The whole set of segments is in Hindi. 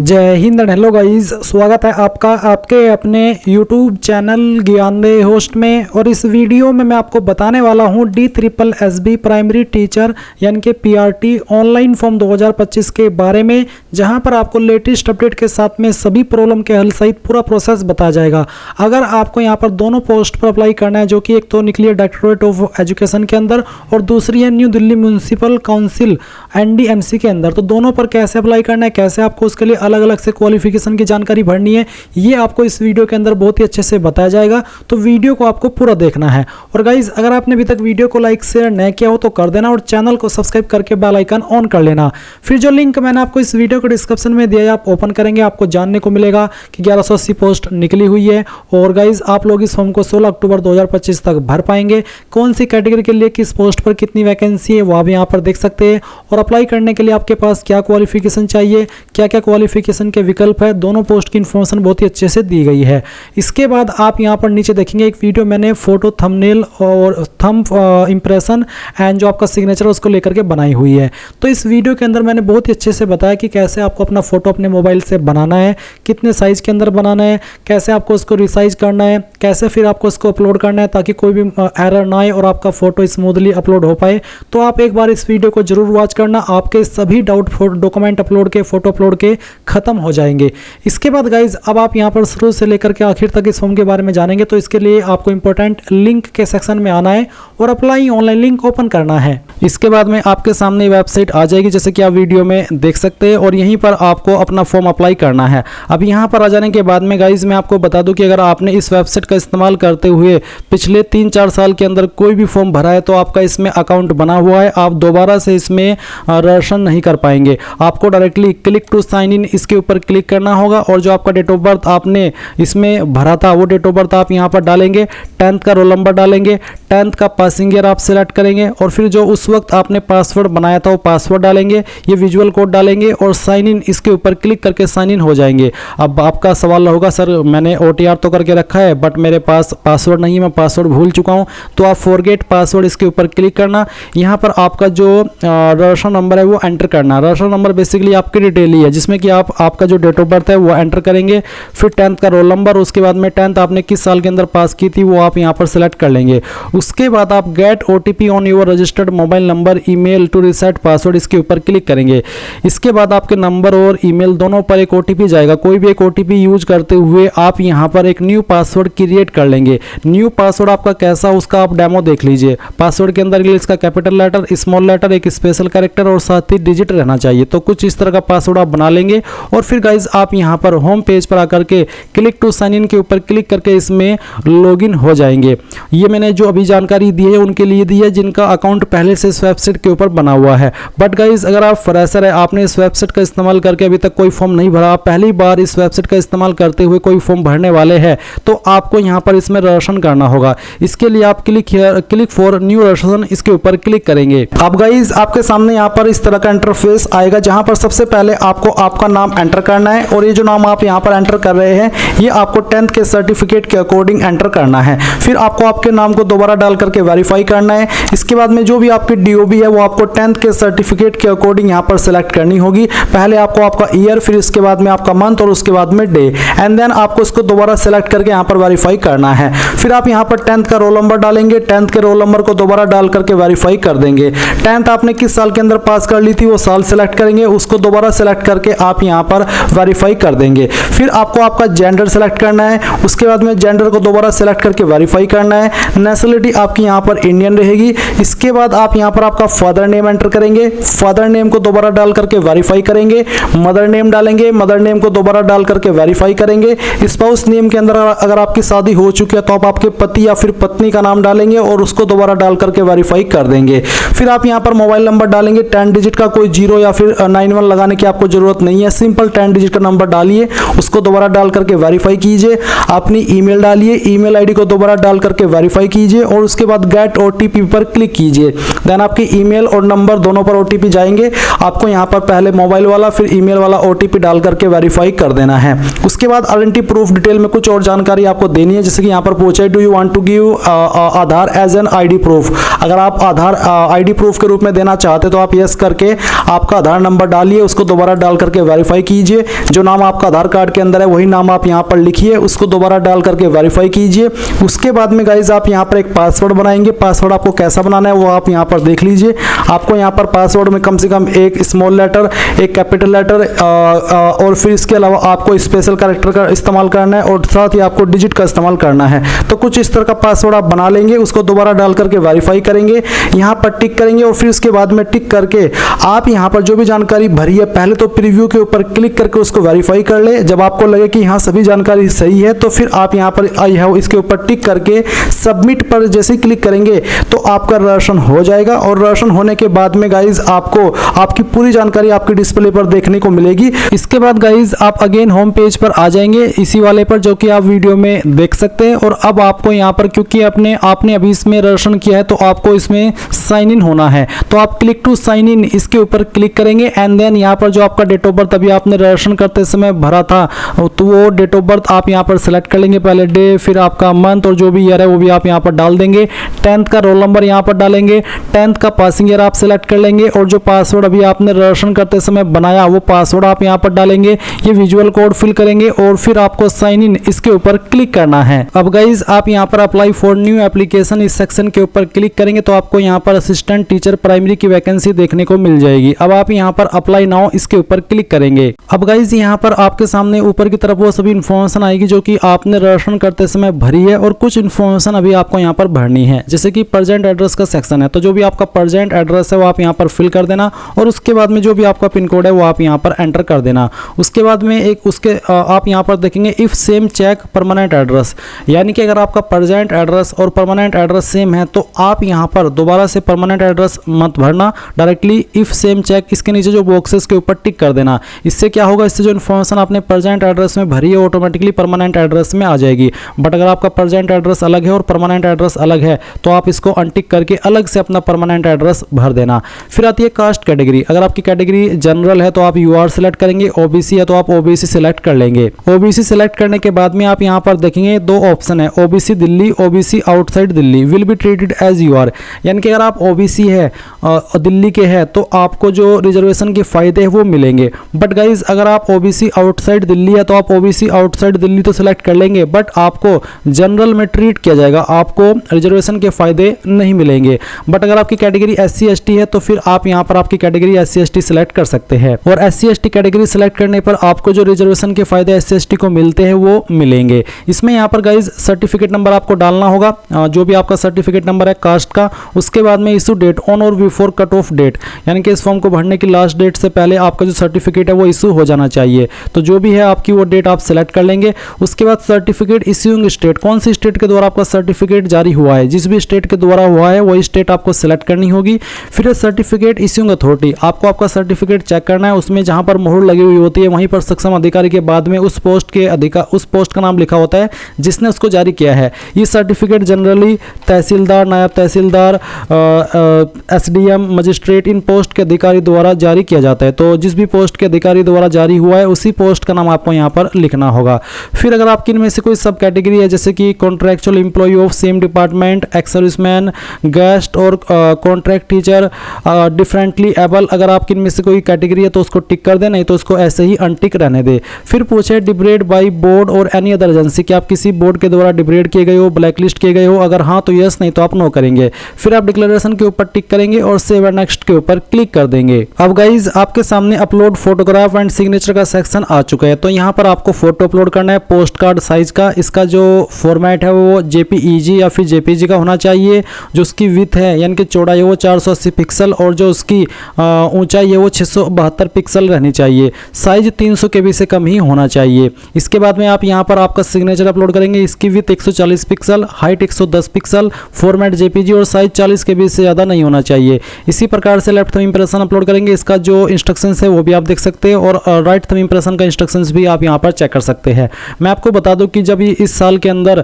जय हिंद एंड हेलो गाइस, स्वागत है आपका आपके अपने YouTube चैनल ज्ञानदेह होस्ट में। और इस वीडियो में मैं आपको बताने वाला हूं DSSB प्राइमरी टीचर यानी कि PRT ऑनलाइन फॉर्म 2025 के बारे में, जहां पर आपको लेटेस्ट अपडेट के साथ में सभी प्रॉब्लम के हल सहित पूरा प्रोसेस बताया जाएगा। अगर आपको यहां पर दोनों पोस्ट पर अप्लाई करना है, जो कि एक तो निकली है डायरेक्टरेट ऑफ एजुकेशन के अंदर और दूसरी है new Delhi municipal council NDMC के अंदर, तो दोनों पर कैसे अप्लाई करना है, कैसे आपको उसके लिए अलग अलग से क्वालिफिकेशन की जानकारी भरनी है, ये आपको इस वीडियो के अंदर बहुत ही अच्छे से बताया जाएगा। तो वीडियो को आपको पूरा देखना है। और गाइज, अगर आपने अभी तक वीडियो को लाइक शेयर नहीं किया हो तो कर देना और चैनल को सब्सक्राइब करके बेल आइकन ऑन कर लेना। फिर जो लिंक मैंने आपको इस वीडियो के डिस्क्रिप्शन में दिया है, आप ओपन करेंगे, आपको जानने को मिलेगा कि 1180 पोस्ट निकली हुई है। और गाइज, आप लोग इस फॉर्म को 16 अक्टूबर 2025 तक भर पाएंगे। कौन सी कैटेगरी के लिए किस पोस्ट पर कितनी वैकेंसी है वो आप यहाँ पर देख सकते हैं। और अप्लाई करने के लिए आपके पास क्या क्वालिफिकेशन चाहिए, क्या क्या क्वालिफिकेशन के विकल्प है, दोनों पोस्ट की इन्फॉर्मेशन बहुत ही अच्छे से दी गई है। इसके बाद आप यहाँ पर नीचे देखेंगे एक वीडियो मैंने फोटो, थंबनेल और थंब इंप्रेशन एंड जो आपका सिग्नेचर उसको लेकर के बनाई हुई है। तो इस वीडियो के अंदर मैंने बहुत ही अच्छे से बताया कि कैसे आपको अपना फोटो अपने मोबाइल से बनाना है, कितने साइज के अंदर बनाना है, कैसे आपको उसको रिसाइज करना है, कैसे फिर आपको उसको अपलोड करना है ताकि कोई भी एरर ना आए और आपका फोटो स्मूथली अपलोड हो पाए। तो आप एक बार इस वीडियो को जरूर वॉच करना, आपके सभी डाउट डॉक्यूमेंट अपलोड के, फोटो अपलोड के खत्म हो जाएंगे। इसके बाद गाइज, अब आप यहाँ पर शुरू से लेकर के आखिर तक इस फॉर्म के बारे में जानेंगे। तो इसके लिए आपको इंपॉर्टेंट लिंक के सेक्शन में आना है और अप्लाई ऑनलाइन लिंक ओपन करना है। इसके बाद में आपके सामने वेबसाइट आ जाएगी, जैसे कि आप वीडियो में देख सकते हैं, और यहीं पर आपको अपना फॉर्म अप्लाई करना है। अब यहाँ पर आ जाने के बाद में गाइज, मैं आपको बता दूं कि अगर आपने इस वेबसाइट का इस्तेमाल करते हुए पिछले 3-4 साल के अंदर कोई भी फॉर्म भरा है तो आपका इसमें अकाउंट बना हुआ है, आप दोबारा से इसमें रजिस्ट्रेशन नहीं कर पाएंगे। आपको directly click to sign in इसके ऊपर क्लिक करना होगा और जो आपका डेट ऑफ बर्थ आपने इसमें भरा था वो डेट ऑफ बर्थ आप यहाँ पर डालेंगे, 10th का रोल नंबर डालेंगे, 10th का पासिंग ईयर आप सिलेक्ट करेंगे और फिर जो उस वक्त आपने पासवर्ड बनाया था वो पासवर्ड डालेंगे, ये विजुअल कोड डालेंगे और साइन इन इसके ऊपर क्लिक करके साइन इन हो जाएंगे। अब आपका सवाल होगा, सर मैंने OTR तो करके रखा है बट मेरे पास पासवर्ड नहीं है, मैं पासवर्ड भूल चुका हूँ। तो आप फॉरगेट पासवर्ड इसके ऊपर क्लिक करना, यहाँ पर आपका जो रजिस्ट्रेशन नंबर है वो एंटर करना। रजिस्ट्रेशन नंबर बेसिकली आपकी डिटेल ही है, जिसमें कि आपका जो डेट ऑफ बर्थ है वो एंटर करेंगे, फिर 10th का रोल नंबर, उसके बाद में 10th आपने किस साल के अंदर पास की थी वो आप यहाँ पर सिलेक्ट कर लेंगे। उसके बाद आप get OTP on your registered mobile number email to reset password इसके ऊपर क्लिक करेंगे। इसके बाद आपके नंबर और ईमेल दोनों पर एक OTP जाएगा। कोई भी एक OTP यूज करते हुए आप यहाँ पर एक न्यू पासवर्ड क्रिएट कर लेंगे। न्यू पासवर्ड आपका कैसा, उसका आप डेमो देख लीजिए। पासवर्ड के अंदर इंग्लिश का कैपिटल लेटर, स्मॉल लेटर, एक स्पेशल कैरेक्टर और साथ ही डिजिट रहना चाहिए। तो कुछ इस तरह का पासवर्ड आप बना लेंगे और फिर गाइज आप यहाँ पर होम पेज पर आकर के क्लिक टू साइन इन के ऊपर क्लिक करके इसमें लॉगिन हो जाएंगे। ये मैंने जो अभी जानकारी दी है उनके लिए दी है जिनका अकाउंट पहले से इस वेबसाइट के ऊपर बना हुआ है। बट गाइज, अगर आप फ्रेशर है, आपने इस वेबसाइट का इस्तेमाल करके अभी तक कोई फॉर्म नहीं भरा, आप पहली बार इस वेबसाइट का इस्तेमाल करते हुए कोई फॉर्म भरने वाले हैं, तो आपको यहाँ पर इसमें रजिस्ट्रेशन करना होगा। इसके लिए आप क्लिक फॉर न्यू रजिस्ट्रेशन इसके ऊपर क्लिक करेंगे। अब गाइज, आपके सामने यहाँ पर इस तरह का इंटरफेस आएगा, जहां पर सबसे पहले आपको आपका नाम एंटर करना है और ये जो नाम आप यहाँ पर एंटर कर रहे हैं ये आपको 10th के सर्टिफिकेट के अकॉर्डिंग एंटर करना है। फिर आपको आपके नाम को दोबारा डाल करके वेरीफाई करना है। इसके बाद में जो भी आपकी DOB है वो आपको 10th के सर्टिफिकेट के अकॉर्डिंग यहाँ पर सिलेक्ट करनी होगी। पहले आपको आपका ईयर, फिर इसके बाद में आपका मंथ और उसके बाद में डे, एंड देन आपको उसको दोबारा सिलेक्ट करके यहाँ पर वेरीफाई करना है। फिर आप यहाँ पर 10th का रोल नंबर डालेंगे, 10th के रोल नंबर को दोबारा डाल करके वेरीफाई कर देंगे। 10th आपने किस साल के अंदर पास कर ली थी वो साल सिलेक्ट करेंगे, उसको दोबारा सिलेक्ट करके आप यहाँ पर वेरीफाई कर देंगे। फिर आपको आपका जेंडर सेलेक्ट करना है, उसके बाद में जेंडर को दोबारा सेलेक्ट करके वेरीफाई करना है। नेशनलिटी आपकी यहाँ पर इंडियन रहेगी। इसके बाद आप यहाँ पर आपका फादर नेम एंटर करेंगे, फादर नेम को दोबारा डाल करके वेरीफाई करेंगे। मदर नेम डालेंगे, मदर नेम को दोबारा डाल करके वेरीफाई करेंगे। स्पाउस नेम के अंदर अगर आपकी शादी हो चुकी है तो आप आपके पति या फिर पत्नी का नाम डालेंगे और उसको दोबारा डाल करके वेरीफाई कर देंगे। फिर आप यहाँ पर मोबाइल नंबर डालेंगे, 10 डिजिट का, कोई 0 या फिर 91 लगाने की आपको जरूरत नहीं है, सिंपल 10 डिजिट का नंबर डालिए, उसको दोबारा डाल करके वेरीफाई कीजिए। अपनी ईमेल डालिए, ईमेल आईडी को दोबारा डाल करके वेरीफाई कीजिए और उसके बाद गेट OTP पर क्लिक कीजिए। देन आपकी ईमेल और नंबर दोनों पर OTP जाएंगे। आपको यहाँ पर पहले मोबाइल वाला फिर ईमेल वाला OTP डाल करके वेरीफाई कर देना है। उसके बाद आइडेंटिटी प्रूफ डिटेल में कुछ और जानकारी आपको देनी है, जैसे कि यहाँ पर पूछा है do you want to give Aadhaar as an ID proof. अगर आप आधार ID प्रूफ के रूप में देना चाहते तो आप यस करके आपका आधार नंबर डालिए, उसको दोबारा डाल डाल करके वेरीफाई कीजिए। जो नाम आपका आधार कार्ड के अंदर है वही नाम आप यहाँ पर लिखिए, उसको दोबारा डाल करके वेरीफाई कीजिए। उसके बाद में गाइज आप यहाँ पर एक पासवर्ड बनाएंगे। पासवर्ड आपको कैसा बनाना है वो आप यहाँ पर देख लीजिए। आपको यहाँ पर पासवर्ड में कम से कम एक स्मॉल लेटर, एक कैपिटल लेटर और फिर इसके अलावा आपको स्पेशल कैरेक्टर का इस्तेमाल करना है और साथ ही आपको डिजिट का इस्तेमाल करना है। तो कुछ इस तरह का पासवर्ड आप बना लेंगे, उसको दोबारा डाल करके वेरीफाई करेंगे, यहाँ पर टिक करेंगे और फिर उसके बाद में टिक करके आप यहाँ पर जो भी जानकारी भरी है पहले तो प्रीव्यू के ऊपर क्लिक करके उसको वेरीफाई कर ले। जब आपको लगे कि यहाँ सभी जानकारी सही है तो फिर आप यहाँ पर आई हैव इसके ऊपर टिक करके सबमिट पर जैसे ही क्लिक करेंगे तो आपका रजिस्ट्रेशन हो जाएगा। और रजिस्ट्रेशन होने के बाद में गाइज आपको आपकी पूरी जानकारी आपके डिस्प्ले पर देखने को मिलेगी। इसके बाद गाइज आप अगेन होम पेज पर आ जाएंगे इसी वाले पर जो कि आप वीडियो में देख सकते हैं। और अब आपको यहाँ पर क्योंकि आपने अभी इसमें रजिस्ट्रेशन किया है तो आपको इसमें साइन इन होना है, तो आप क्लिक टू साइन इन इसके ऊपर क्लिक करेंगे एंड देन यहाँ पर जो आपका डेट ऑफ बर्थ अभी आपने रजिस्ट्रेशन करते समय भरा था तो वो डेट ऑफ बर्थ आप यहाँ पर सेलेक्ट कर लेंगे, पहले डे फिर आपका मंथ और जो भी ईयर है वो भी आप यहाँ पर डाल देंगे। 10th का रोल नंबर यहाँ पर डालेंगे, 10th का पासिंग ईयर आप सेलेक्ट कर लेंगे और जो पासवर्ड अभी आपने रजिस्ट्रेशन करते समय बनाया वो पासवर्ड आप यहाँ पर डालेंगे। ये विजुअल कोड फिल करेंगे और फिर आपको साइन इन इसके ऊपर क्लिक करना है। अब गाइज आप यहाँ पर अप्लाई फॉर न्यू एप्लीकेशन इस सेक्शन के ऊपर क्लिक करेंगे तो आपको यहाँ पर असिस्टेंट टीचर प्राइमरी की वैकेंसी देखने को मिल जाएगी। अब आप यहाँ पर अप्लाई नाउ इसके ऊपर क्लिक करेंगे। अब गाइज यहाँ पर आपके सामने ऊपर की तरफ वो सभी इन्फॉर्मेशन आएगी जो कि आपने रजिस्ट्रेशन करते समय भरी है और कुछ इन्फॉर्मेशन अभी आपको यहाँ पर भरनी है। जैसे कि प्रेजेंट एड्रेस का सेक्शन है तो जो भी आपका प्रेजेंट एड्रेस है वो आप यहाँ पर फिल कर देना और उसके बाद में जो भी आपका पिन कोड है वो आप यहाँ पर एंटर कर देना। उसके बाद में आप यहाँ पर देखेंगे if same check permanent address, यानी कि अगर आपका प्रेजेंट एड्रेस और परमानेंट एड्रेस सेम है तो आप यहाँ पर दोबारा से परमानेंट एड्रेस मत भरना, डायरेक्टली इफ सेम चेक इसके नीचे जो बॉक्सेस के ऊपर टिक कर देना। इससे क्या होगा, इससे जो इन्फॉर्मेशन आपने प्रेजेंट एड्रेस में भरी है ऑटोमेटिकली परमानेंट एड्रेस में आ जाएगी। बट अगर आपका प्रेजेंट एड्रेस अलग है और परमानेंट एड्रेस अलग है तो आप इसको अनटिक करके अलग से अपना परमानेंट एड्रेस भर देना। फिर आती है कास्ट कैटेगरी। अगर आपकी कैटेगरी जनरल है तो आप यूआर सेलेक्ट करेंगे, ओबीसी है तो आप ओबीसी सेलेक्ट कर लेंगे। ओबीसी सेलेक्ट करने के बाद में आप यहाँ पर देखेंगे दो ऑप्शन है, OBC Delhi, OBC outside Delhi will be treated as UR. यानी कि अगर आप ओबीसी है दिल्ली के हैं तो आपको जो रिजर्वेशन के फायदे हैं वो मिलेंगे। बट गाइज अगर आप ओबीसी आउटसाइड दिल्ली है तो आप ओबीसी आउटसाइड दिल्ली तो सेलेक्ट कर लेंगे बट आपको जनरल में ट्रीट किया जाएगा, आपको रिजर्वेशन के फायदे नहीं मिलेंगे। बट अगर आपकी कैटेगरी SC ST है तो फिर आप यहाँ पर आपकी कैटेगरी SC ST सेलेक्ट कर सकते हैं और SC ST कैटेगरी सेलेक्ट करने पर आपको जो रिजर्वेशन के फायदे SC ST को मिलते हैं वो मिलेंगे। इसमें यहाँ पर गाइज सर्टिफिकेट नंबर आपको डालना होगा, जो भी आपका सर्टिफिकेट नंबर है कास्ट का। उसके बाद में इशू डेट ऑन और बिफोर कट ऑफ डेट, यानी कि इस फॉर्म को भरने की लास्ट डेट से पहले आपका जो सर्टिफिकेट है वो इशू हो जाना चाहिए। तो जो भी है आपकी वो डेट आप सेलेक्ट कर लेंगे। उसके बाद सर्टिफिकेट इश्यूइंग स्टेट, कौन सी स्टेट के द्वारा आपका सर्टिफिकेट जारी हुआ है, जिस भी स्टेट के द्वारा हुआ है वही स्टेट आपको सेलेक्ट करनी होगी। फिर सर्टिफिकेट इश्यूइंग अथॉरिटी, आपको आपका सर्टिफिकेट चेक करना है, उसमें जहां पर मोहर लगी हुई होती है वहीं पर सक्षम अधिकारी के बाद में उस पोस्ट का नाम लिखा होता है जिसने उसको जारी किया है। ये सर्टिफिकेट जनरली तहसीलदार, नायब तहसीलदार, SDM, मजिस्ट्रेट इन पोस्ट के अधिकारी द्वारा जारी किया जाता है। तो जिस भी पोस्ट के अधिकारी द्वारा जारी हुआ है उसी पोस्ट का नाम आपको यहाँ पर लिखना होगा। फिर अगर आपकी इनमें से कोई सब कैटेगरी है जैसे कि contractual employ of same department, ex serviceman, guest और कॉन्ट्रैक्ट टीचर, डिफरेंटली एबल, अगर आपकी इनमें से कोई कैटेगरी है तो उसको टिक कर दे, नहीं तो उसको ऐसे ही अनटिक रहने दे। फिर पूछे डिब्रेड बाय बोर्ड और एनी अदर एजेंसी, कि आप किसी बोर्ड के द्वारा डिब्रेड किए गए हो, ब्लैकलिस्ट किए गए हो, अगर हाँ तो यस, नहीं तो आप नो करेंगे। फिर आप डिक्लेरेशन के ऊपर टिक करेंगे और सेव एंड नेक्स्ट के ऊपर क्लिक कर देंगे। अब गाइज आपके सामने अपलोड फोटोग्राफ एंड सिग्नेचर का सेक्शन आ चुका है। तो यहाँ पर आपको फोटो अपलोड करना है पोस्ट कार्ड साइज का। इसका जो फॉर्मेट है वो JPEG या फिर JPG का होना चाहिए। जो उसकी विथ है यानी कि चौड़ाई है वो 480 पिक्सल और जो उसकी ऊंचाई है वो 672 पिक्सल रहनी चाहिए। साइज 300 KB से कम ही होना चाहिए। इसके बाद में आप यहाँ पर आपका सिग्नेचर अपलोड करेंगे। इसकी with 140 pixel, height 110 pixel, format JPG और साइज 40 KB से ज़्यादा नहीं होना चाहिए। इसी प्रकार से लेफ्ट थंब इंप्रेशन अपलोड करेंगे। इसका जो इंस्ट्रक्शंस है वो भी आप देख सकते हैं और राइट थंब इंप्रेशन का इंस्ट्रक्शंस भी आप यहाँ पर चेक कर सकते हैं। मैं आपको बता दूं कि जब इस साल के अंदर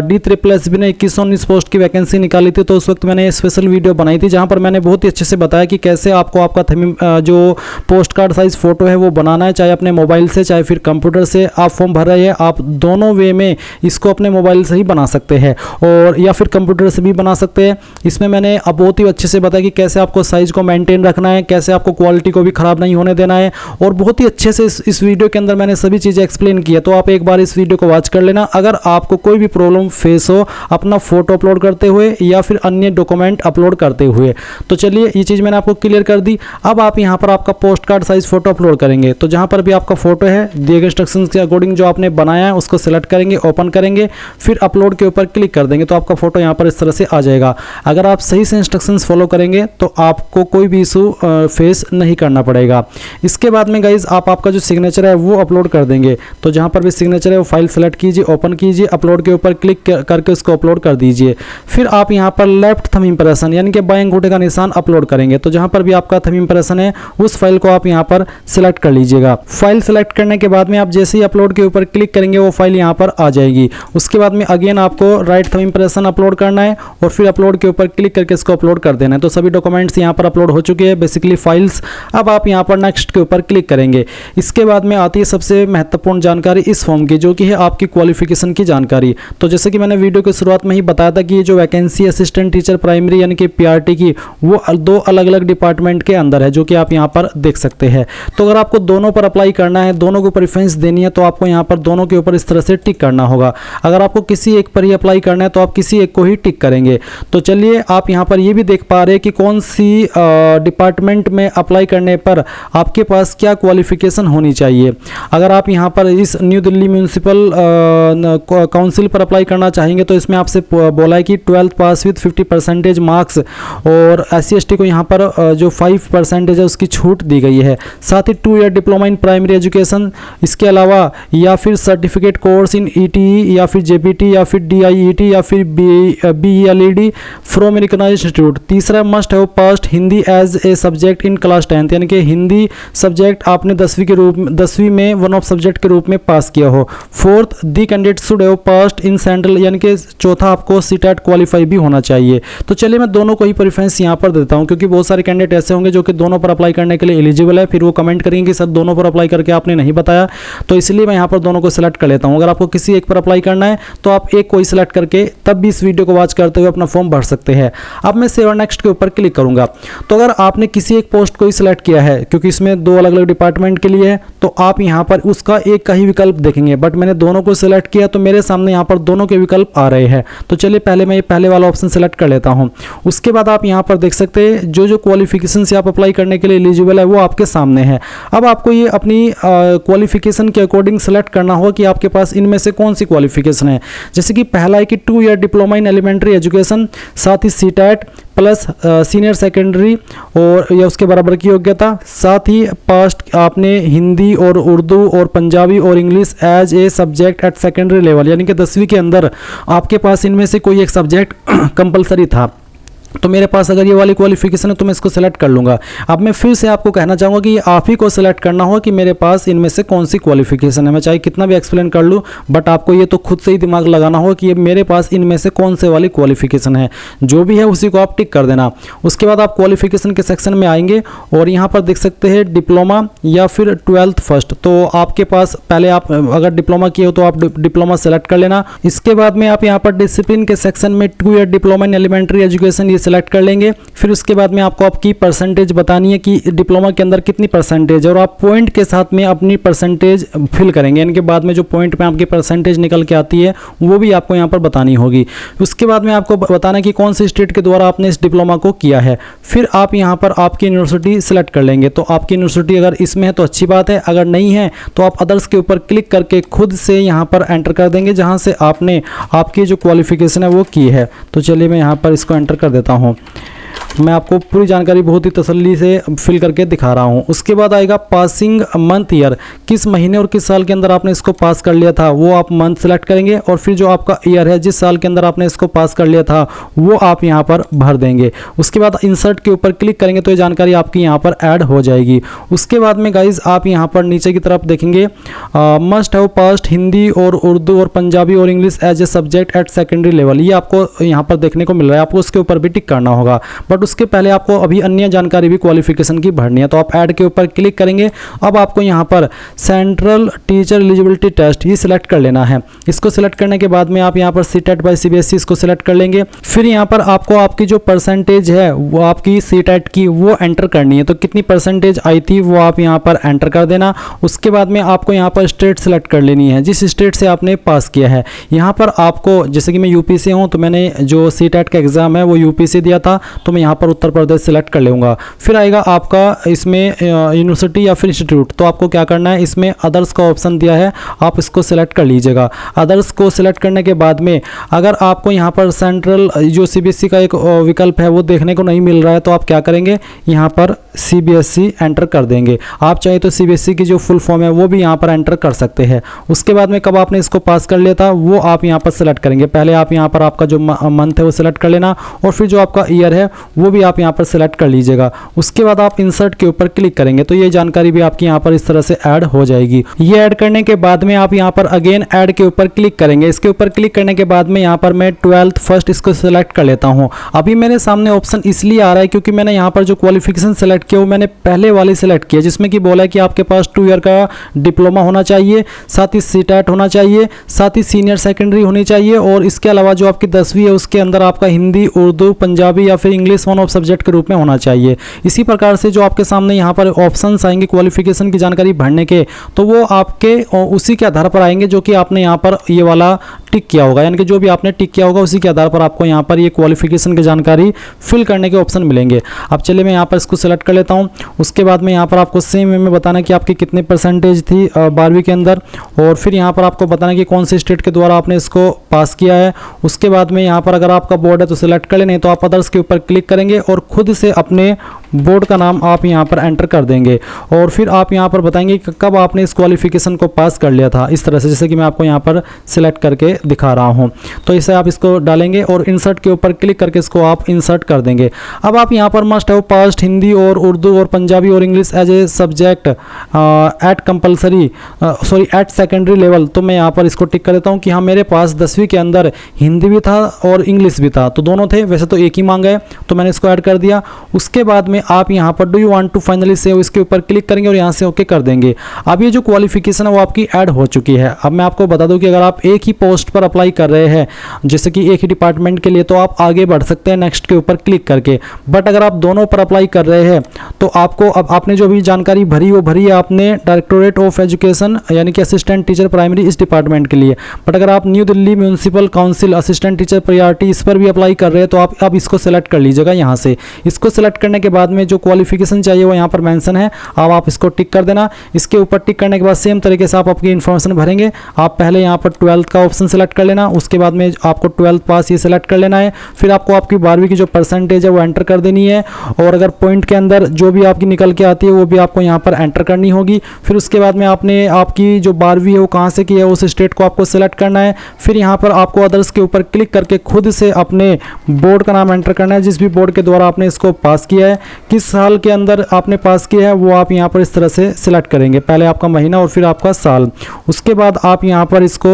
DSSB ने 2119 पोस्ट की वैकेंसी निकाली थी तो उस वक्त मैंने स्पेशल वीडियो बनाई थी जहां पर मैंने बहुत ही अच्छे से बताया कि कैसे आपको आपका जो पोस्ट कार्ड साइज फोटो है वो बनाना है, चाहे अपने मोबाइल से चाहे फिर कंप्यूटर से। आप फॉर्म भर रहे हैं, आप दोनों वे में इसको अपने मोबाइल से ही बना सकते हैं और या फिर कंप्यूटर से भी बना सकते हैं। इसमें मैंने अब बहुत ही अच्छे से बताया कि कैसे आपको साइज को मेंटेन रखना है, कैसे आपको क्वालिटी को भी खराब नहीं होने देना है। और बहुत ही अच्छे से इस वीडियो के अंदर मैंने सभी चीज़ें एक्सप्लेन की है, तो आप एक बार इस वीडियो को वॉच कर लेना। अगर आपको कोई भी प्रॉब्लम फेस हो अपना फोटो अपलोड करते हुए या फिर अन्य डॉक्यूमेंट अपलोड करते हुए, तो चलिए ये चीज़ मैंने आपको क्लियर कर दी। अब आप यहाँ पर आपका post card size photo upload करेंगे, तो जहाँ पर भी आपका फोटो है दिए गए इंस्ट्रक्शंस के अकॉर्डिंग जो आपने बनाया है उसको सिलेक्ट करेंगे, ओपन करेंगे, फिर अपलोड के ऊपर क्लिक कर देंगे, तो आपका फोटो यहाँ पर इस तरह से आ जाएगा। अगर आप सही से इंस्ट्रक्शंस फॉलो करेंगे तो आपको कोई भी इशू फेस नहीं करना पड़ेगा। इसके बाद में गाइज आप आपका जो सिग्नेचर है वो अपलोड कर देंगे, तो जहाँ पर भी सिग्नेचर है वो फाइल सेलेक्ट कीजिए, ओपन कीजिए, अपलोड के ऊपर क्लिक करके उसको अपलोड कर दीजिए। फिर आप यहाँ पर लेफ्ट थंब इंप्रेशन यानी कि बाएं अंगूठे का निशान अपलोड करेंगे, तो जहाँ पर भी आपका थंब इंप्रेशन है उस फाइल को आप यहाँ पर सिलेक्ट कर लीजिएगा। फाइल सेलेक्ट करने के बाद में आप जैसे ही अपलोड के ऊपर क्लिक करेंगे वो फाइल यहाँ पर आ जाएगी। उसके बाद में अगेन आपको राइट थंब इंप्रेशन अपलोड करना है और फिर अपलोड के ऊपर क्लिक करके इसको अपलोड कर देना है। तो सभी डॉक्यूमेंट्स यहाँ पर अपलोड हो चुके हैं, बेसिकली फाइल्स। अब आप यहाँ पर नेक्स्ट के ऊपर क्लिक करेंगे। इसके बाद में आती है सबसे महत्वपूर्ण जानकारी इस फॉर्म की, जो कि है आपकी क्वालिफिकेशन की जानकारी। तो जैसे कि मैंने वीडियो की शुरुआत में ही बताया था कि ये जो वैकेंसी असिस्टेंट टीचर प्राइमरी यानी कि पीआरटी की वो दो अलग अलग डिपार्टमेंट के अंदर है, जो कि आप यहाँ पर देख सकते हैं। तो अगर आपको दोनों पर अप्लाई करना है, दोनों को प्रेफरेंस देनी है, तो आपको यहाँ पर दोनों के ऊपर इस तरह से टिक करना होगा। अगर आपको किसी एक पर ही अप्लाई करना है तो आप किसी एक को ही टिक करेंगे। तो चलिए आप यहाँ पर ये भी देख पा रहे हैं कि कौन सी डिपार्टमेंट में अप्लाई करने पर आपके पास क्या क्वालिफिकेशन होनी चाहिए। अगर आप यहाँ पर इस न्यू दिल्ली म्यूनसिपल काउंसिल पर अप्लाई करना चाहेंगे तो इसमें आपसे बोला है कि 12th पास विथ 50% मार्क्स, और SC/ST को यहाँ पर जो 5% है उसकी छूट दी गई है। साथ ही 2 year diploma in primary education, इसके अलावा या फिर सर्टिफिकेट कोर्स इन ETE या फिर JPT या फिर DIET या फिर BELED फ्रॉम रिकॉग्नाइज्ड इंस्टीट्यूट। तीसरा must have passed Hindi as a subject in class 10th, यानी कि हिंदी सब्जेक्ट आपने 10वीं में वन ऑफ सब्जेक्ट के रूप में पास किया हो। Fourth the candidate should have passed in central, यानी कि चौथा आपको CTET क्वालिफाई भी होना चाहिए। तो चलिए मैं दोनों को ही प्रेफरेंस यहाँ पर देता हूँ, क्योंकि बहुत सारे कैंडिडेट ऐसे होंगे जो कि दोनों पर अप्लाई करने के लिए एलिजिबल है, फिर वो कमेंट करेंगे कि सर दोनों पर अप्लाई करके आपने नहीं बताया, तो इसलिए मैं यहाँ पर दोनों को सिलेक्ट कर लेता हूँ। अगर आपको किसी एक पर अप्लाई करना है तो आप एक को ही सिलेक्ट करके तब भी इस वीडियो को वॉच करते हुए अपना फॉर्म भर सकते हैं। अब मैं सेव और नेक्स्ट के ऊपर क्लिक करूंगा। तो अगर आपने किसी एक पोस्ट को ही सिलेक्ट किया है, क्योंकि इसमें दो अलग अलग डिपार्टमेंट के लिए है, तो आप यहाँ पर उसका एक का ही विकल्प देखेंगे, बट मैंने दोनों को सिलेक्ट किया तो मेरे सामने यहाँ पर दोनों के विकल्प आ रहे हैं। तो चलिए पहले मैं ये पहले वाला ऑप्शन सिलेक्ट कर लेता हूँ। उसके बाद आप यहाँ पर देख सकते हैं जो क्वालिफिकेशन से आप अप्लाई करने के लिए एलिजिबल है वो आपके सामने है। अब आपको ये अपनी क्वालिफिकेशन के अकॉर्डिंग सेलेक्ट करना होगा कि आपके पास इनमें से कौन सी क्वालिफिकेशन है। जैसे कि पहला है कि 2 year diploma in elementary education, साथ ही CTET प्लस सीनियर सेकेंडरी और या उसके बराबर की योग्यता, साथ ही पास्ट आपने हिंदी और उर्दू और पंजाबी और English as a subject at secondary level, यानी कि 10वीं के अंदर आपके पास इनमें से कोई एक सब्जेक्ट कंपलसरी था। तो मेरे पास अगर ये वाली क्वालिफिकेशन है तो मैं इसको सेलेक्ट कर लूँगा। अब मैं फिर से आपको कहना चाहूँगा कि आप ही को सेलेक्ट करना हो कि मेरे पास इनमें से कौन सी क्वालिफिकेशन है। मैं चाहे कितना भी एक्सप्लेन कर लूँ, बट आपको ये तो खुद से ही दिमाग लगाना हो कि ये मेरे पास इनमें से कौन से वाली क्वालिफिकेशन है। जो भी है उसी को आप टिक कर देना। उसके बाद आप क्वालिफिकेशन के सेक्शन में आएंगे और यहाँ पर देख सकते हैं डिप्लोमा या फिर 12th फर्स्ट। तो आपके पास पहले आप अगर डिप्लोमा किए हो तो आप डिप्लोमा सेलेक्ट कर लेना। इसके बाद में आप यहाँ पर डिसिप्लिन के सेक्शन में 2 year diploma in elementary education select कर लेंगे। फिर उसके बाद में आपको आपकी परसेंटेज बतानी है कि डिप्लोमा के अंदर कितनी परसेंटेज है, और आप पॉइंट के साथ में अपनी परसेंटेज फिल करेंगे, यानी कि बाद में जो पॉइंट में आपकी परसेंटेज निकल के आती है वो भी आपको यहाँ पर बतानी होगी। उसके बाद में आपको बताना कि कौन से स्टेट के द्वारा आपने इस डिप्लोमा को किया है। फिर आप यहाँ पर आपकी यूनिवर्सिटी सिलेक्ट कर लेंगे। तो आपकी यूनिवर्सिटी अगर इसमें है तो अच्छी बात है, अगर नहीं है तो आप अदर्स के ऊपर क्लिक करके खुद से यहाँ पर एंटर कर देंगे जहाँ से आपने आपकी जो क्वालिफिकेशन है वो की है। तो चलिए मैं यहाँ पर इसको एंटर कर देता हूँ। मैं आपको पूरी जानकारी बहुत ही तसल्ली से फिल करके दिखा रहा हूँ। उसके बाद आएगा पासिंग मंथ ईयर, किस महीने और किस साल के अंदर आपने इसको पास कर लिया था वो आप मंथ सेलेक्ट करेंगे, और फिर जो आपका ईयर है जिस साल के अंदर आपने इसको पास कर लिया था वो आप यहाँ पर भर देंगे। उसके बाद इंसर्ट के ऊपर क्लिक करेंगे तो ये जानकारी आपकी यहाँ पर ऐड हो जाएगी। उसके बाद में गाइज आप यहाँ पर नीचे की तरफ देखेंगे मस्ट हैव पास्ड हिंदी और उर्दू और पंजाबी और English as a subject at secondary level, ये आपको यहाँ पर देखने को मिल रहा है। आपको उसके ऊपर भी टिक करना होगा। बट उसके पहले आपको अभी अन्य जानकारी भी क्वालिफिकेशन की भरनी है। तो आप ऐड के ऊपर क्लिक करेंगे। अब आपको यहाँ पर सेंट्रल टीचर एलिजिबिलिटी टेस्ट ये सिलेक्ट कर लेना है। इसको सिलेक्ट करने के बाद में आप यहाँ पर सीटेट बाय सीबीएसई इसको सिलेक्ट कर लेंगे। फिर यहाँ पर आपको आपकी जो परसेंटेज है वो आपकी सीटेट की वो एंटर करनी है। तो कितनी परसेंटेज आई थी वो आप यहाँ पर एंटर कर देना। उसके बाद में आपको यहाँ पर स्टेट सेलेक्ट कर लेनी है, जिस स्टेट से आपने पास किया है। यहाँ पर आपको, जैसे कि मैं यूपी से हूँ तो मैंने जो सीटेट का एग्ज़ाम है वो यूपी से दिया था, तो मैं यहाँ पर उत्तर प्रदेश सेलेक्ट कर लूँगा। फिर आएगा आपका इसमें यूनिवर्सिटी या फिर इंस्टीट्यूट। तो आपको क्या करना है, इसमें अदर्स का ऑप्शन दिया है, आप इसको सिलेक्ट कर लीजिएगा। अदर्स को सिलेक्ट करने के बाद में अगर आपको यहाँ पर सेंट्रल जो सीबीएसई का एक विकल्प है वो देखने को नहीं मिल रहा है, तो आप क्या करेंगे, यहाँ पर सीबीएसई एंटर कर देंगे। आप चाहे तो सीबीएसई की जो फुल फॉर्म है वो भी यहाँ पर एंटर कर सकते हैं। उसके बाद में कब आपने इसको पास कर लिया था वो आप यहाँ पर सिलेक्ट करेंगे। पहले आप यहाँ पर आपका जो मंथ है वो सिलेक्ट कर लेना, और फिर जो आपका ईयर है वो भी आप यहाँ पर सिलेक्ट कर लीजिएगा। उसके बाद आप इंसर्ट के ऊपर क्लिक करेंगे तो ये जानकारी भी आपकी यहाँ पर इस तरह से ऐड हो जाएगी। ये ऐड करने के बाद में आप यहाँ पर अगेन ऐड के ऊपर क्लिक करेंगे। इसके ऊपर क्लिक करने के बाद में यहाँ पर मैं 12th फर्स्ट इसको सिलेक्ट कर लेता हूँ। अभी मेरे सामने ऑप्शन इसलिए आ रहा है क्योंकि मैंने यहाँ पर जो क्वालिफिकेशन सेलेक्ट किया वो मैंने पहले वाली सेलेक्ट किया, जिसमें कि बोला है कि आपके पास 2 ईयर का डिप्लोमा होना चाहिए, साथ ही सीटेट होना चाहिए, साथ ही सीनियर सेकेंडरी होनी चाहिए, और इसके अलावा जो आपकी 10वीं है उसके अंदर आपका हिंदी, उर्दू, पंजाबी या फिर इंग्लिश वन ऑफ सब्जेक्ट के रूप में होना चाहिए। इसी प्रकार से जो आपके सामने यहाँ पर ऑप्शंस आएंगे क्वालिफिकेशन की जानकारी भरने के, तो वो आपके उसी के आधार पर आएंगे जो कि आपने यहाँ पर ये वाला टिक किया होगा, यानी कि जो भी आपने टिक किया होगा उसी के आधार पर आपको यहाँ पर ये क्वालिफिकेशन की जानकारी फिल करने के ऑप्शन मिलेंगे। अब चलिए मैं यहाँ पर इसको सेलेक्ट कर लेता हूँ। उसके बाद में यहाँ पर आपको सेम वे में बताना कि आपकी कितनी परसेंटेज थी 12वीं के अंदर, और फिर यहाँ पर आपको बताना कि कौन से स्टेट के द्वारा आपने इसको पास किया है। उसके बाद में यहाँ पर अगर आपका बोर्ड है तो सिलेक्ट कर ले, नहीं तो आप अदर्स के ऊपर क्लिक करेंगे और खुद से अपने बोर्ड का नाम आप यहाँ पर एंटर कर देंगे, और फिर आप यहाँ पर बताएंगे कि कब आपने इस क्वालिफिकेशन को पास कर लिया था, इस तरह से, जैसे कि मैं आपको यहाँ पर सिलेक्ट करके दिखा रहा हूँ। तो इसे आप इसको डालेंगे और इंसर्ट के ऊपर क्लिक करके इसको आप इंसर्ट कर देंगे। अब आप यहाँ पर मस्ट हैव पास्ड हिंदी और उर्दू और पंजाबी और English as a subject at compulsory at secondary level. तो मैं यहाँ पर इसको टिक कर देता हूँ कि हाँ मेरे पास 10वीं के अंदर हिंदी भी था और इंग्लिश भी था, तो दोनों थे, वैसे तो एक ही मांगा है, तो मैंने इसको ऐड कर दिया। उसके बाद में आप यहाँ पर do you want to finally save इसके ऊपर क्लिक करेंगे और यहाँ से ओके कर देंगे। अब ये जो क्वालिफिकेशन है वो आपकी ऐड हो चुकी है। अब मैं आपको बता दूं कि अगर आप एक ही पोस्ट पर अप्लाई कर रहे हैं, जैसे कि एक ही डिपार्टमेंट के लिए, तो आप आगे बढ़ सकते हैं नेक्स्ट के ऊपर क्लिक करके। बट अगर आप दोनों पर अप्लाई कर रहे हैं तो आपको, अब आपने जो भी जानकारी भरी वो भरी है आपने डायरेक्टोरेट ऑफ एजुकेशन यानी कि असिस्टेंट टीचर प्राइमरी इस डिपार्टमेंट के लिए। बट अगर आप new Delhi municipal council assistant teacher priority इस पर भी अप्लाई कर रहे हैं तो आप अब इसको सेलेक्ट कर लीजिएगा। यहाँ से इसको सेलेक्ट करने के बाद में जो क्वालिफिकेशन चाहिए वो यहाँ पर मेंशन है, अब आप इसको टिक कर देना। इसके ऊपर टिक करने के बाद सेम तरीके से आप अपनी इन्फॉर्मेशन भरेंगे। आप पहले यहाँ पर 12th का ऑप्शन सेलेक्ट कर लेना, उसके बाद में आपको 12th पास ये सेलेक्ट कर लेना है। फिर आपको आपकी 12वीं की जो परसेंटेज है वो एंटर कर देनी है, और अगर पॉइंट के अंदर जो भी आपकी निकल के आती है वो भी आपको यहाँ पर एंटर करनी होगी। फिर उसके बाद में आपने आपकी जो 12वीं है वो कहाँ से की है उस स्टेट को आपको सेलेक्ट करना है। फिर यहाँ पर आपको अदर्स के ऊपर क्लिक करके खुद से अपने बोर्ड का नाम एंटर करना है, जिस भी बोर्ड के द्वारा आपने इसको पास किया है, किस साल के अंदर आपने पास किया है वो आप यहाँ पर इस तरह से सिलेक्ट करेंगे, पहले आपका महीना और फिर आपका साल। उसके बाद आप यहाँ पर इसको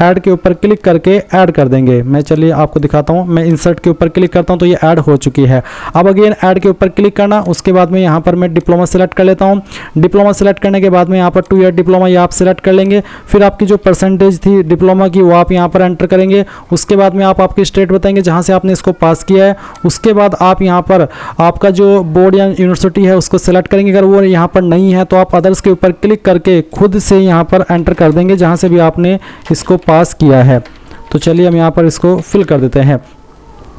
ऐड के ऊपर क्लिक करके ऐड कर देंगे। मैं चलिए आपको दिखाता हूँ, मैं इंसर्ट के ऊपर क्लिक करता हूँ तो ये ऐड हो चुकी है। अब अगेन ऐड के ऊपर क्लिक करना, उसके बाद में यहाँ पर मैं डिप्लोमा सेलेक्ट कर लेता हूँ। डिप्लोमा सेलेक्ट करने के बाद में यहाँ पर 2 ईयर डिप्लोमा ये आप सेलेक्ट कर लेंगे। फिर आपकी जो परसेंटेज थी डिप्लोमा की वो आप यहाँ पर एंटर करेंगे। उसके बाद में आप आपकी स्टेट बताएंगे जहाँ से आपने इसको पास किया है। उसके बाद आप यहाँ पर आपका जो बोर्ड या यूनिवर्सिटी है उसको सेलेक्ट करेंगे। अगर वो यहाँ पर नहीं है तो आप अदर्स के ऊपर क्लिक करके खुद से यहाँ पर एंटर कर देंगे जहाँ से भी आपने इसको पास किया है। तो चलिए हम यहाँ पर इसको फिल कर देते हैं।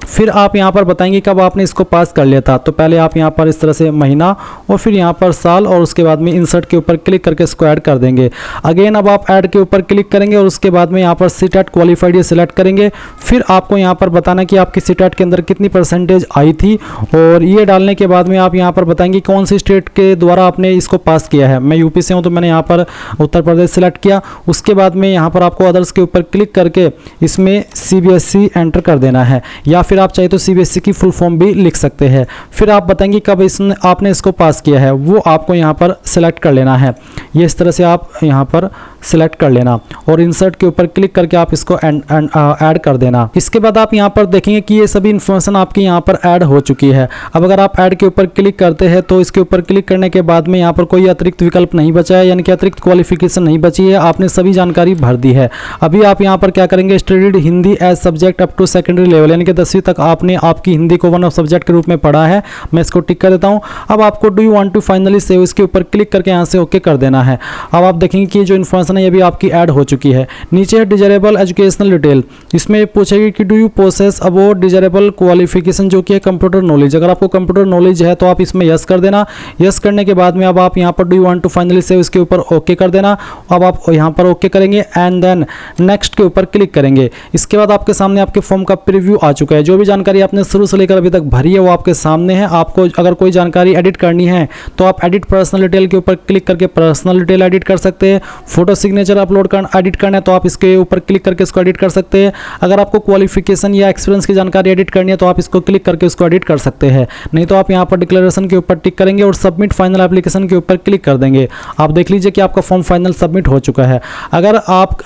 फिर आप यहाँ पर बताएंगे कब आपने इसको पास कर लिया था, तो पहले आप यहाँ पर इस तरह से महीना और फिर यहाँ पर साल, और उसके बाद में इंसर्ट के ऊपर क्लिक करके इसको ऐड कर देंगे। अगेन अब आप ऐड के ऊपर क्लिक करेंगे और उसके बाद में यहाँ पर सीटेट क्वालिफाइड ये सिलेक्ट करेंगे। फिर आपको यहाँ पर बताना कि आपकी सीटेट के अंदर कितनी परसेंटेज आई थी, और ये डालने के बाद में आप यहाँ पर बताएंगे कौन सी स्टेट के द्वारा आपने इसको पास किया है। मैं यूपी से हूँ तो मैंने यहाँ पर उत्तर प्रदेश सेलेक्ट किया। उसके बाद में यहाँ पर आपको अदर्स के ऊपर क्लिक करके इसमें CBSE एंटर कर देना है, या फिर आप चाहे तो CBSE की फुल फॉर्म भी लिख सकते हैं। फिर आप बताएंगे कब इसने आपने इसको पास किया है, वो आपको यहाँ पर सेलेक्ट कर लेना है। ये इस तरह से आप यहाँ पर सिलेक्ट कर लेना और इंसर्ट के ऊपर क्लिक करके आप इसको ऐड कर देना। इसके बाद आप यहाँ पर देखेंगे कि ये सभी इन्फॉर्मेशन आपकी यहाँ पर ऐड हो चुकी है। अब अगर आप ऐड के ऊपर क्लिक करते हैं तो इसके ऊपर क्लिक करने के बाद में यहाँ पर कोई अतिरिक्त विकल्प नहीं बचा है, यानी कि अतिरिक्त क्वालिफिकेशन नहीं बची है, आपने सभी जानकारी भर दी है। अभी आप यहाँ पर क्या करेंगे, studied Hindi as subject up to secondary level, यानी कि 10वीं तक आपने आपकी हिंदी को वन ऑफ सब्जेक्ट के रूप में पढ़ा है। मैं इसको टिक कर देता हूँ। अब आपको do you want to finally save, इसके ऊपर क्लिक करके यहाँ से ओके कर देना है। अब आप देखेंगे कि जो इन्फॉर्मेशन है ये भी आपकी ऐड हो चुकी है। नीचे है डिजायरेबल एजुकेशनल डिटेल, इसमें पूछेगी कि do you possess about desirable qualification, जो कि है कंप्यूटर नॉलेज। अगर आपको कंप्यूटर नॉलेज है तो आप इसमें यस कर देना। यस करने के बाद में अब आप यहाँ पर do you want to finally save, इसके ऊपर ओके कर देना। अब आप यहाँ पर ओके करेंगे एंड देन नेक्स्ट के ऊपर क्लिक करेंगे। इसके बाद आपके सामने आपके फॉर्म का प्रीव्यू आ चुका है। जो भी जानकारी आपने शुरू से लेकर अभी तक भरी है वो आपके सामने है। आपको अगर कोई जानकारी एडिट करनी है तो आप एडिट पर्सनल डिटेल के ऊपर क्लिक करके पर्सनल डिटेल एडिट कर सकते हैं। फोटो सिग्नेचर अपलोड करना एडिट करना है तो आप इसके ऊपर क्लिक करके इसको एडिट कर सकते हैं। अगर आपको क्वालिफिकेशन या एक्सपीरियंस की जानकारी एडिट करनी है तो आप इसको क्लिक करके उसको एडिट कर सकते हैं। नहीं तो आप यहाँ पर डिक्लेरेशन के ऊपर टिक करेंगे और सबमिट फाइनल एप्लीकेशन के ऊपर क्लिक कर देंगे। आप देख लीजिए कि आपका फॉर्म फाइनल सबमिट हो चुका है। अगर आप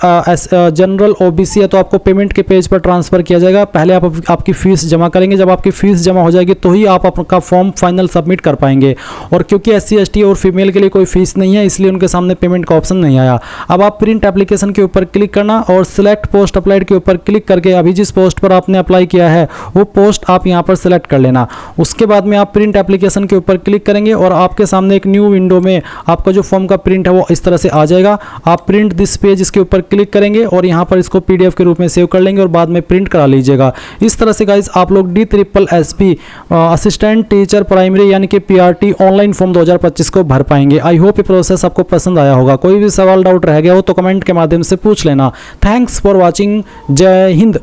जनरल ओबीसी है तो आपको पेमेंट के पेज पर ट्रांसफर किया जाएगा। पहले आप आपकी फीस जमा करेंगे, जब आपकी फीस जमा हो जाएगी तो ही आप आपका फॉर्म फाइनल सबमिट कर पाएंगे। और क्योंकि SC ST और फीमेल के लिए कोई फीस नहीं है इसलिए उनके सामने पेमेंट का ऑप्शन नहीं आया। अब आप प्रिंट एप्लीकेशन के ऊपर क्लिक करना और सिलेक्ट पोस्ट अप्लाइड के ऊपर क्लिक करके अभी जिस पोस्ट पर आपने अप्लाई किया है वो पोस्ट आप यहाँ पर सिलेक्ट कर लेना। उसके बाद में आप प्रिंट एप्लीकेशन के ऊपर क्लिक करेंगे और आपके सामने एक न्यू विंडो में आपका जो फॉर्म का प्रिंट है वो इस तरह से आ जाएगा। आप प्रिंट दिस पेज इसके ऊपर क्लिक करेंगे और यहाँ पर इसको PDF के रूप में सेव कर लेंगे और बाद में प्रिंट करा लीजिएगा। इस तरह से गाइज आप लोग DSSS असिस्टेंट टीचर प्राइमरी यानी कि PRT ऑनलाइन फॉर्म 2025 को भर पाएंगे। आई होप ये प्रोसेस आपको पसंद आया होगा। कोई भी सवाल डाउट रह गया हो तो कमेंट के माध्यम से पूछ लेना। Thanks for watching. जय हिंद।